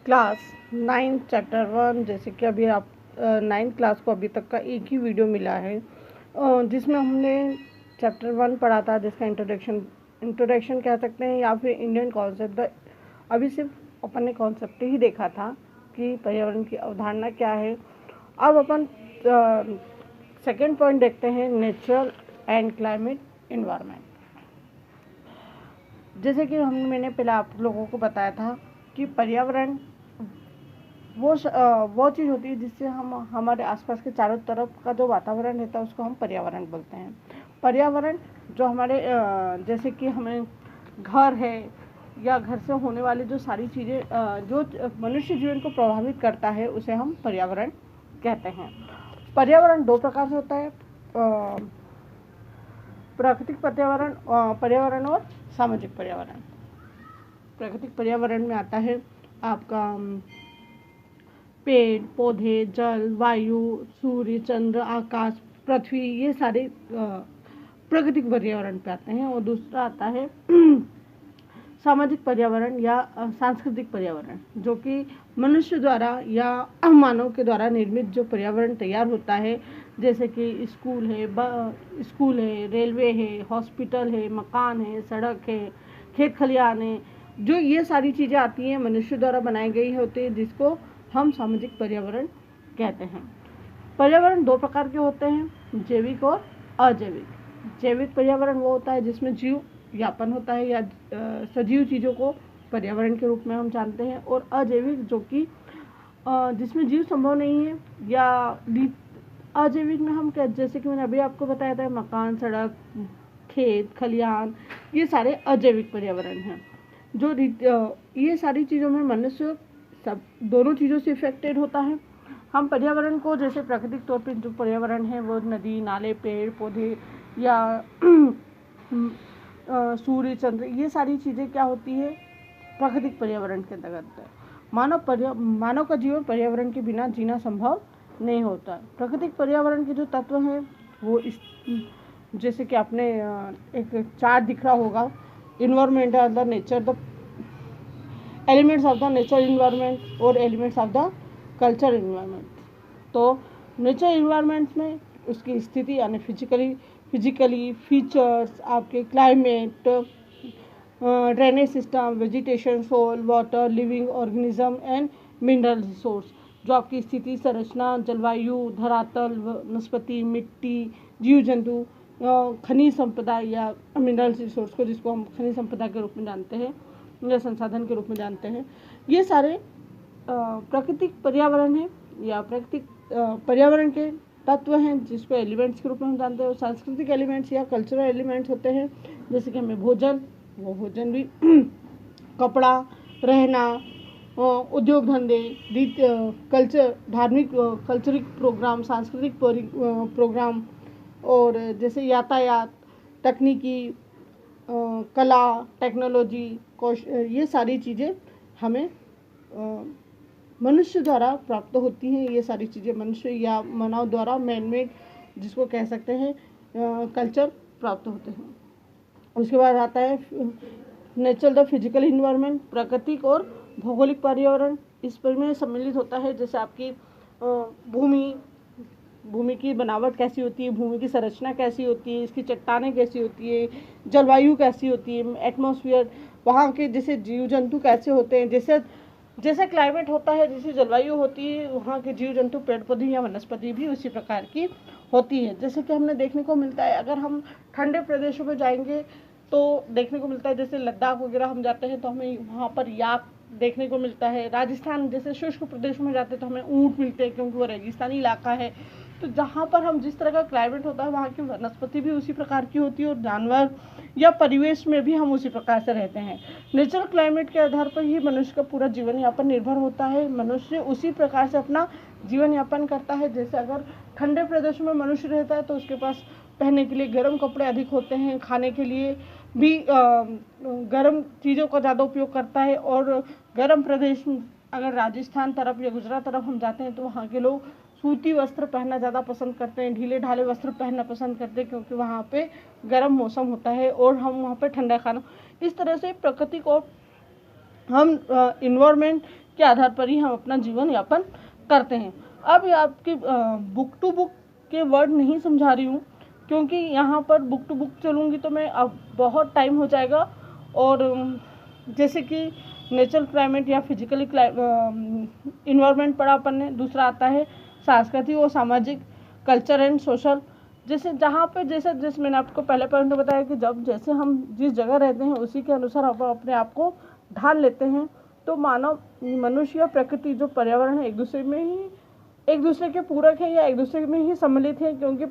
Class 9 chapter 1। जैसे कि अभी आप 9th क्लास को अभी तक का एक ही वीडियो मिला है जिसमें हमने चैप्टर 1 पढ़ा था, जिसका इंट्रोडक्शन कह सकते हैं या फिर इंडियन कॉन्सेप्ट। अभी सिर्फ अपन ने कॉन्सेप्ट ही देखा था कि पर्यावरण की अवधारणा क्या है। अब अपन सेकेंड पॉइंट देखते हैं, नेचुरल एंड क्लाइमेट इन्वायरमेंट। जैसे कि मैंने पहले आप लोगों को बताया था कि पर्यावरण वो चीज़ होती है जिससे हम हमारे आसपास के चारों तरफ का जो वातावरण रहता है उसको हम पर्यावरण बोलते हैं। पर्यावरण जो हमारे जैसे कि हमें घर है या घर से होने वाली जो सारी चीज़ें जो मनुष्य जीवन को प्रभावित करता है उसे हम पर्यावरण कहते हैं। पर्यावरण दो प्रकार से होता है, प्राकृतिक पर्यावरण और सामाजिक पर्यावरण। प्राकृतिक पर्यावरण में आता है आपका पेड़ पौधे, जल, वायु, सूर्य, चंद्र, आकाश, पृथ्वी, ये सारे प्राकृतिक पर्यावरण पे आते हैं। और दूसरा आता है सामाजिक पर्यावरण या सांस्कृतिक पर्यावरण, जो कि मनुष्य द्वारा या मानव के द्वारा निर्मित जो पर्यावरण तैयार होता है, जैसे कि स्कूल है, रेलवे है, हॉस्पिटल है, मकान है, सड़क है, खेत खलिहान है, जो ये सारी चीज़ें आती हैं मनुष्य द्वारा बनाई गई होती है, जिसको हम सामाजिक पर्यावरण कहते हैं। पर्यावरण दो प्रकार के होते हैं, जैविक और अजैविक। जैविक पर्यावरण वो होता है जिसमें जीव यापन होता है या सजीव चीज़ों को पर्यावरण के रूप में हम जानते हैं, और अजैविक जो कि जिसमें जीव संभव नहीं है या अजैविक में हम जैसे कि मैंने अभी आपको बताया था, मकान, सड़क, खेत खलिहान, ये सारे अजैविक पर्यावरण हैं। जो ये सारी चीज़ों में मनुष्य सब दोनों चीज़ों से इफेक्टेड होता है। हम पर्यावरण को जैसे प्राकृतिक तौर पे जो पर्यावरण है वो नदी, नाले, पेड़ पौधे या सूर्य, चंद्र, ये सारी चीज़ें क्या होती है, प्राकृतिक पर्यावरण के अंतर्गत है। मानव का जीवन पर्यावरण के बिना जीना संभव नहीं होता। प्राकृतिक पर्यावरण के जो तत्व हैं वो जैसे कि आपने एक चार्ट दिख रहा होगा, environment are the nature, the elements of the nature environment और elements of the culture environment. तो नेचर इन्वायरमेंट में उसकी स्थिति यानी फिजिकली फीचर्स, आपके climate, drainage system, vegetation, soil, water, living organism and mineral resource, जो आपकी स्थिति, संरचना, जलवायु, धरातल, वनस्पति, मिट्टी, जीव जंतु, खनिज संपदा या मिनरल रिसोर्स को जिसको हम खनिज संपदा के रूप में जानते हैं या संसाधन के रूप में जानते हैं, ये सारे प्राकृतिक पर्यावरण है या प्राकृतिक पर्यावरण के तत्व हैं जिसको एलिमेंट्स के रूप में हम जानते हैं। और सांस्कृतिक एलिमेंट्स या कल्चरल एलिमेंट्स होते हैं, जैसे कि हमें भोजन भी कपड़ा, रहना, उद्योग धंधे, कल्चर, धार्मिक कल्चरल प्रोग्राम, सांस्कृतिक प्रोग्राम, और जैसे यातायात, तकनीकी, कला, टेक्नोलॉजी, ये सारी चीज़ें हमें मनुष्य द्वारा प्राप्त होती हैं। ये सारी चीज़ें मनुष्य या मानव द्वारा मैनमेड, जिसको कह सकते हैं, कल्चर प्राप्त होते हैं। उसके बाद आता है नेचुरल द फिजिकल इन्वायरमेंट, प्राकृतिक और भौगोलिक पर्यावरण। इस पर में सम्मिलित होता है जैसे आपकी भूमि की बनावट कैसी होती है, भूमि की संरचना कैसी होती है, इसकी चट्टानें कैसी होती है, जलवायु कैसी होती है, एटमॉस्फेयर, वहाँ के जैसे जीव जंतु कैसे होते हैं, जैसे क्लाइमेट होता है, जैसी जलवायु होती है, वहाँ के जीव जंतु, पेड़ पौधे या वनस्पति भी उसी प्रकार की होती है। जैसे कि हमने देखने को मिलता है, अगर हम ठंडे प्रदेशों में जाएंगे तो देखने को मिलता है, जैसे लद्दाख वगैरह हम जाते हैं तो हमें वहाँ पर याक देखने को मिलता है। राजस्थान जैसे शुष्क प्रदेशों में जाते हैं तो हमें ऊँट मिलते हैं क्योंकि वो रेगिस्तानी इलाका है। तो जहाँ पर हम जिस तरह का क्लाइमेट होता है वहाँ की वनस्पति भी उसी प्रकार की होती है और जानवर या परिवेश में भी हम उसी प्रकार से रहते हैं। नेचुरल क्लाइमेट के आधार पर ही मनुष्य का पूरा जीवन यापन निर्भर होता है। मनुष्य उसी प्रकार से अपना जीवन यापन करता है। जैसे अगर ठंडे प्रदेशों में मनुष्य रहता है तो उसके पास पहनने के लिए गर्म कपड़े अधिक होते हैं, खाने के लिए भी गर्म चीज़ों का ज़्यादा उपयोग करता है। और गर्म प्रदेश अगर राजस्थान तरफ या गुजरात तरफ हम जाते हैं तो वहाँ के लोग सूती वस्त्र पहनना ज़्यादा पसंद करते हैं, ढीले ढाले वस्त्र पहनना पसंद करते हैं, क्योंकि वहाँ पे गर्म मौसम होता है और हम वहाँ पे ठंडा खाना। इस तरह से प्रकृति को हम इन्वायरमेंट के आधार पर ही हम अपना जीवन यापन करते हैं। अब ये आपकी बुक टू बुक के वर्ड नहीं समझा रही हूँ, क्योंकि यहाँ पर बुक टू बुक चलूँगी तो मैं अब बहुत टाइम हो जाएगा। और जैसे कि नेचुरल क्लाइमेट या फिजिकली इन्वायरमेंट पढ़ा अपन ने, दूसरा आता है सांस्कृतिक और सामाजिक, कल्चर एंड सोशल। जैसे जहाँ पे जैसे मैंने आपको पहले पॉइंट में बताया कि जब जैसे हम जिस जगह रहते हैं उसी के अनुसार हम अपने आप को ढाल लेते हैं। तो मनुष्य या प्रकृति जो पर्यावरण है एक दूसरे के पूरक है या एक दूसरे में ही सम्मिलित है, क्योंकि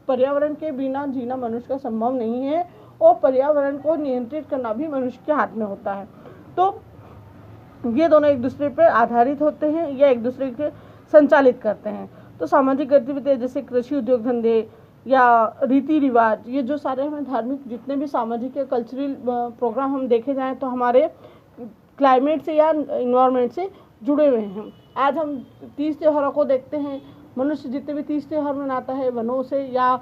पर्यावरण के बिना जीना मनुष्य का संभव नहीं है और पर्यावरण को नियंत्रित करना भी मनुष्य के हाथ में होता है। तो ये दोनों एक दूसरे पर आधारित होते हैं या एक दूसरे के संचालित करते हैं। तो सामाजिक गतिविधियाँ जैसे कृषि, उद्योग धंधे या रीति रिवाज, ये जो सारे हमें धार्मिक जितने भी सामाजिक या कल्चरल प्रोग्राम हम देखे जाएँ तो हमारे क्लाइमेट से या इन्वायरमेंट से जुड़े हुए हैं। आज हम 30 त्योहारों को देखते हैं। मनुष्य जितने भी 30 त्योहार मनाता है वनों से या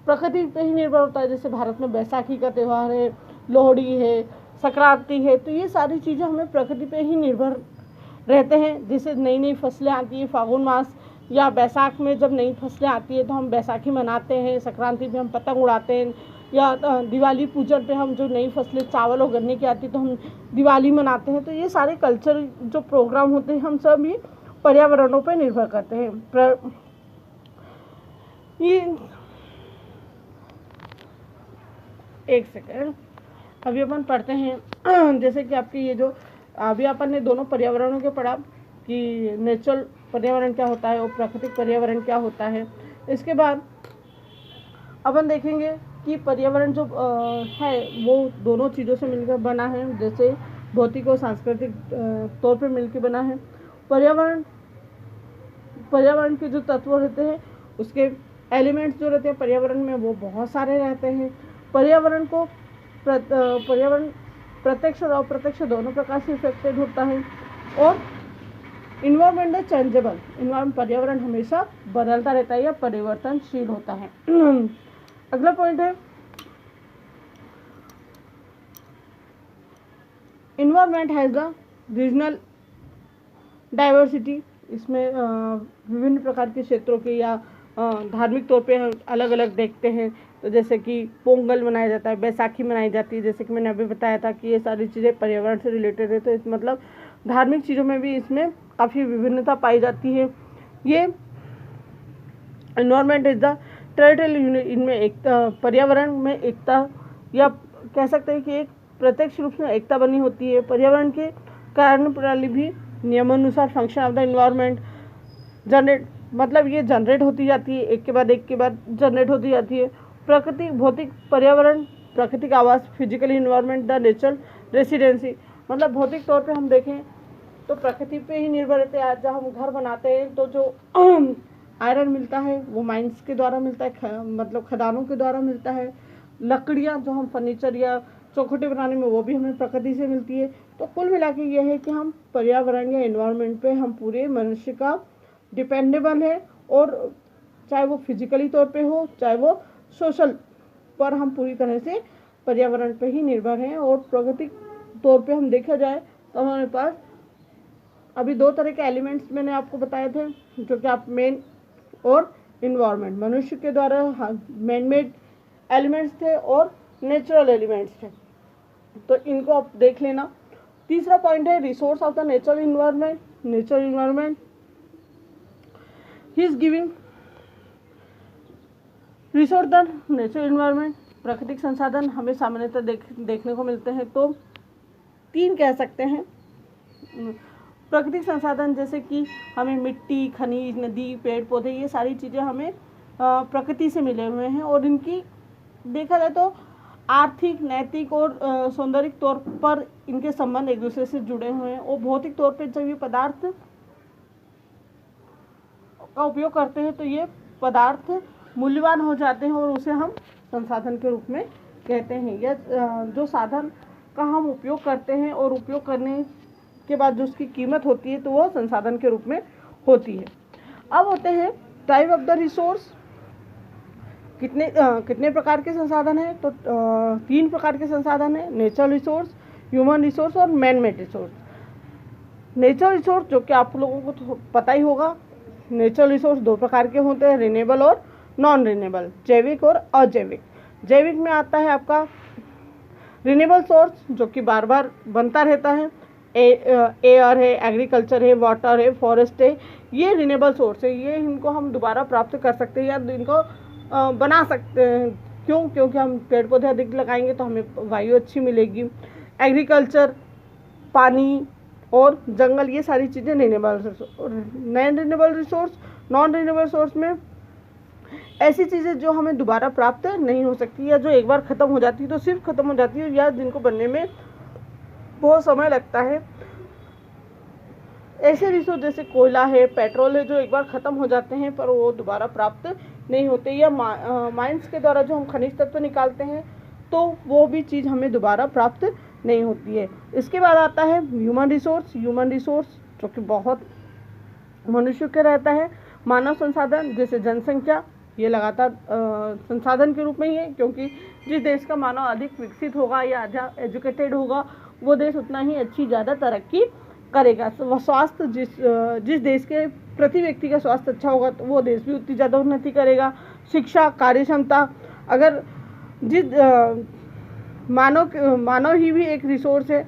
प्रकृति पे ही निर्भर होता है। जैसे भारत में बैसाखी का त्यौहार है, लोहड़ी है, संक्रांति है, तो ये सारी चीज़ें हमें प्रकृति पे ही निर्भर रहते हैं। जैसे नई नई फसलें आती है फागुन मास या बैसाख में, जब नई फसलें आती है तो हम बैसाखी मनाते हैं। संक्रांति पे हम पतंग उड़ाते हैं, या दिवाली पूजन पे हम जो नई फसलें चावल और गन्ने की आती है तो हम दिवाली मनाते हैं। तो ये सारे कल्चर जो प्रोग्राम होते हैं हम सब ये पर्यावरणों पर निर्भर करते हैं। ये एक सेकेंड, अभी अपन पढ़ते हैं जैसे कि आपकी ये जो अभी अपन ने दोनों पर्यावरणों के पढ़ा कि नेचुरल पर्यावरण क्या होता है और प्राकृतिक पर्यावरण क्या होता है। इसके बाद अपन देखेंगे कि पर्यावरण जो है वो दोनों चीज़ों से मिलकर बना है, जैसे भौतिक और सांस्कृतिक तौर पे मिलकर बना है। पर्यावरण के जो तत्व रहते हैं उसके एलिमेंट्स जो रहते हैं पर्यावरण में वो बहुत सारे रहते हैं। पर्यावरण प्रत्यक्ष और अप्रत्यक्ष दोनों प्रकार से इफेक्टेड होता है। और इन्वायरमेंट है चेंजेबल, पर्यावरण हमेशा बदलता रहता है या परिवर्तनशील होता है। अगला पॉइंट है environment has the regional diversity. इसमें विभिन्न प्रकार के क्षेत्रों के या धार्मिक तौर पे अलग अलग देखते हैं। तो जैसे कि पोंगल मनाया जाता है, बैसाखी मनाई जाती है, जैसे कि मैंने अभी बताया था कि ये सारी चीज़ें पर्यावरण से रिलेटेड है। तो इस मतलब धार्मिक चीज़ों में भी इसमें काफ़ी विभिन्नता पाई जाती है। ये environment is the territorial unit, इनमें एकता, पर्यावरण में एकता या कह सकते हैं कि एक प्रत्यक्ष रूप से एकता बनी होती है। पर्यावरण के कारण प्रणाली भी नियमानुसार फंक्शन ऑफ द इन्वायरमेंट मतलब ये जनरेट होती जाती है, एक के बाद जनरेट होती जाती है। प्रकृति भौतिक पर्यावरण, प्राकृतिक आवास, physical environment, the natural residency, मतलब भौतिक तौर पे हम देखें तो प्रकृति पे ही निर्भर रहते हैं। आज जब हम घर बनाते हैं तो जो आयरन मिलता है वो माइंस के द्वारा मिलता है, मतलब खदानों के द्वारा मिलता है। लकड़ियाँ जो हम फर्नीचर या चौखटे बनाने में वो भी हमें प्रकृति से मिलती है। तो कुल मिला के ये है कि हम पर्यावरण या इन्वायरमेंट पे हम पूरे मनुष्य का डिपेंडेबल है, और चाहे वो फिजिकली तौर पे हो चाहे वो सोशल पर हम पूरी तरह से पर्यावरण पे ही निर्भर हैं। और प्राकृतिक तौर पे हम देखा जाए तो हमारे पास अभी दो तरह के एलिमेंट्स मैंने आपको बताए थे, जो कि आप मेन और इन्वायरमेंट, मनुष्य के द्वारा मैन मेड एलिमेंट्स थे और नेचुरल एलिमेंट्स थे, तो इनको आप देख लेना। तीसरा पॉइंट है resource of the natural environment. He is giving resource the natural environment. प्राकृतिक संसाधन हमें सामान्यतः देखने को मिलते हैं तो तीन कह सकते हैं। प्राकृतिक संसाधन जैसे कि हमें मिट्टी, खनिज, नदी, पेड़ पौधे, ये सारी चीज़ें हमें प्रकृति से मिले हुए हैं, और इनकी देखा जाए तो आर्थिक, नैतिक और सौंदर्यिक तौर पर इनके संबंध एक दूसरे से जुड़े हुए हैं। और भौतिक तौर पर जब ये पदार्थ का उपयोग करते हैं तो ये पदार्थ मूल्यवान हो जाते हैं और उसे हम संसाधन के रूप में कहते हैं। या जो साधन का हम उपयोग करते हैं और उपयोग करने के बाद जो उसकी कीमत होती है तो वो संसाधन के रूप में होती है। अब होते हैं टाइप ऑफ द रिसोर्स। कितने प्रकार के संसाधन हैं? तो 3 प्रकार के संसाधन हैं, नेचुरल रिसोर्स, ह्यूमन रिसोर्स और man made resource. Natural resource जो कि आप लोगों को तो पता ही होगा, नेचुरल रिसोर्स दो प्रकार के होते हैं, रिन्यूएबल और नॉन रिन्यूएबल, जैविक और अजैविक। जैविक में आता है आपका रिन्यूएबल सोर्स जो कि बार बार बनता रहता है, एयर है, एग्रीकल्चर है, वाटर है, फॉरेस्ट है, ये रिन्यूएबल सोर्स है। ये इनको हम दोबारा प्राप्त कर सकते हैं या इनको बना सकते हैं। क्यों? क्योंकि हम पेड़ पौधे अधिक लगाएंगे तो हमें वायु अच्छी मिलेगी। एग्रीकल्चर, पानी और जंगल, ये सारी चीज़ें renewable resource. Non renewable resource, non renewable source में ऐसी चीज़ें जो हमें दोबारा प्राप्त नहीं हो सकती या जो एक बार ख़त्म हो जाती है तो सिर्फ ख़त्म हो जाती है या जिनको बनने में बहुत समय लगता है। ऐसे रिसोर्स जैसे कोयला है, पेट्रोल है, जो एक बार ख़त्म हो जाते हैं पर वो दोबारा प्राप्त नहीं होते, या माइंस के द्वारा जो हम खनिज तत्व निकालते हैं तो वो भी चीज़ हमें दोबारा प्राप्त नहीं होती है। इसके बाद आता है ह्यूमन रिसोर्स। ह्यूमन रिसोर्स जो कि बहुत मनुष्य के रहता है, मानव संसाधन जैसे जनसंख्या, ये लगातार संसाधन के रूप में ही है, क्योंकि जिस देश का मानव अधिक विकसित होगा या एजुकेटेड होगा वो देश उतना ही अच्छी ज़्यादा तरक्की करेगा। स्वास्थ्य, जिस देश के प्रति व्यक्ति का स्वास्थ्य अच्छा होगा तो वो देश भी उतनी ज़्यादा उन्नति करेगा। शिक्षा, कार्य क्षमता, अगर जिस मानव ही भी एक रिसोर्स है,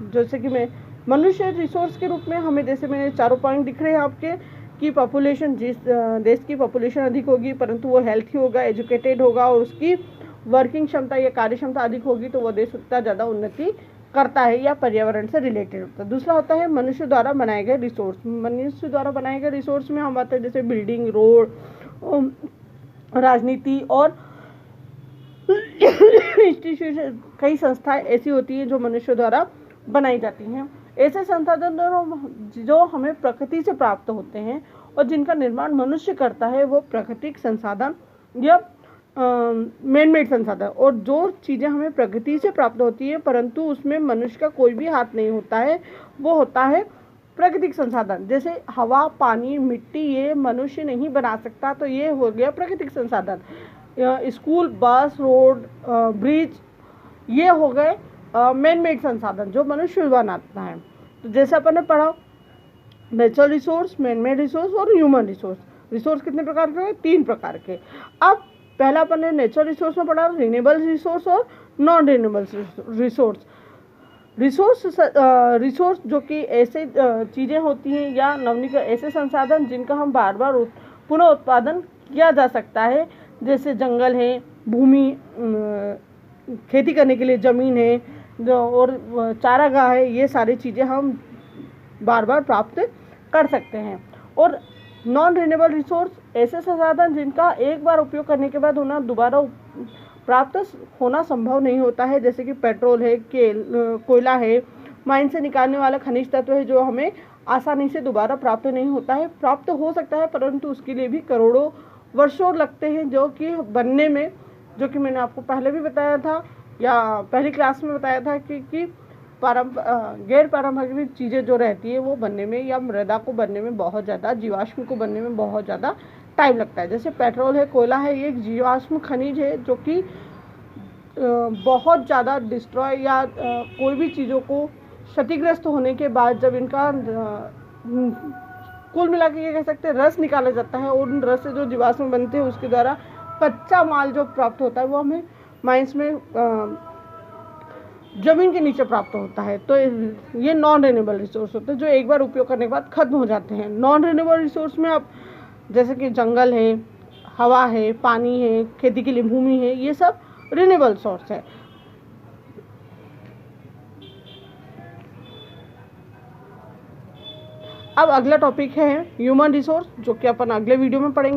जैसे कि मैं मनुष्य रिसोर्स के रूप में हमें, जैसे मैंने चारों पॉइंट दिख रहे हैं आपके, कि पॉपुलेशन, जिस देश की पॉपुलेशन अधिक होगी परंतु वो हेल्थी होगा, एजुकेटेड होगा और उसकी वर्किंग क्षमता या कार्य क्षमता अधिक होगी तो वो देश उतना ज़्यादा उन्नति करता है या पर्यावरण से रिलेटेड होता है। दूसरा होता है मनुष्य द्वारा बनाए गए रिसोर्स। मनुष्य द्वारा बनाए गए रिसोर्स में हम आते हैं जैसे बिल्डिंग, रोड, राजनीति और इंस्टीट्यूशन, कई संस्थाएं ऐसी होती हैं जो मनुष्य द्वारा बनाई जाती हैं। ऐसे संसाधन जो हमें प्रकृति से प्राप्त होते हैं और जिनका निर्माण मनुष्य करता है वो प्राकृतिक संसाधन या मैन मेड संसाधन, और जो चीज़ें हमें प्रकृति से प्राप्त होती है परंतु उसमें मनुष्य का कोई भी हाथ नहीं होता है वो होता है प्राकृतिक संसाधन। जैसे हवा, पानी, मिट्टी, ये मनुष्य नहीं बना सकता तो ये हो गया प्राकृतिक संसाधन। स्कूल, बस, रोड, ब्रिज, ये हो गए मैन मेड संसाधन जो मनुष्य बनाता है। तो जैसे अपन ने पढ़ा natural resource, man made resource और ह्यूमन रिसोर्स। रिसोर्स कितने प्रकार के? 3 प्रकार के। अब पहला अपन ने नेचुरल रिसोर्स में पढ़ा रिन्यूएबल रिसोर्स और नॉन रिन्यूएबल रिसोर्स। रिसोर्स जो कि ऐसे चीज़ें होती हैं या नवीनीकरण, ऐसे संसाधन जिनका हम बार बार पुनः उत्पादन किया जा सकता है, जैसे जंगल है, भूमि, खेती करने के लिए ज़मीन है जो, और चारागाह है, ये सारी चीज़ें हम बार बार प्राप्त कर सकते हैं। और नॉन रिन्यूएबल रिसोर्स ऐसे संसाधन जिनका एक बार उपयोग करने के बाद उन्हें दोबारा प्राप्त होना संभव नहीं होता है, जैसे कि पेट्रोल है, कोयला है, माइन से निकालने वाला खनिज तत्व है जो हमें आसानी से दोबारा प्राप्त नहीं होता है। प्राप्त हो सकता है परंतु उसके लिए भी करोड़ों वर्षों लगते हैं जो कि बनने में, जो कि मैंने आपको पहले भी बताया था या पहली क्लास में बताया था कि गैर पारंपरिक चीज़ें जो रहती है वो बनने में या मृदा को बनने में बहुत ज़्यादा, जीवाश्म को बनने में बहुत ज़्यादा टाइम लगता है। जैसे पेट्रोल है, कोयला है, ये एक जीवाश्म खनिज है जो कि बहुत ज़्यादा डिस्ट्रॉय या कोई भी चीज़ों को क्षतिग्रस्त होने के बाद जब इनका कुल मिला के ये कह सकते हैं रस निकाला जाता है और उन रस से जो जीवाश्म बनते हैं उसके द्वारा कच्चा माल जो प्राप्त होता है वो हमें माइंस में ज़मीन के नीचे प्राप्त होता है। तो ये नॉन रिन्यूएबल रिसोर्स होते हैं जो एक बार उपयोग करने के बाद खत्म हो जाते हैं। नॉन रिन्यूएबल रिसोर्स में आप जैसे कि जंगल है, हवा है, पानी है, खेती के लिए भूमि है, ये सब रिन्यूएबल सोर्स है। अब अगला टॉपिक है ह्यूमन रिसोर्स जो कि अपन अगले वीडियो में पढ़ेंगे।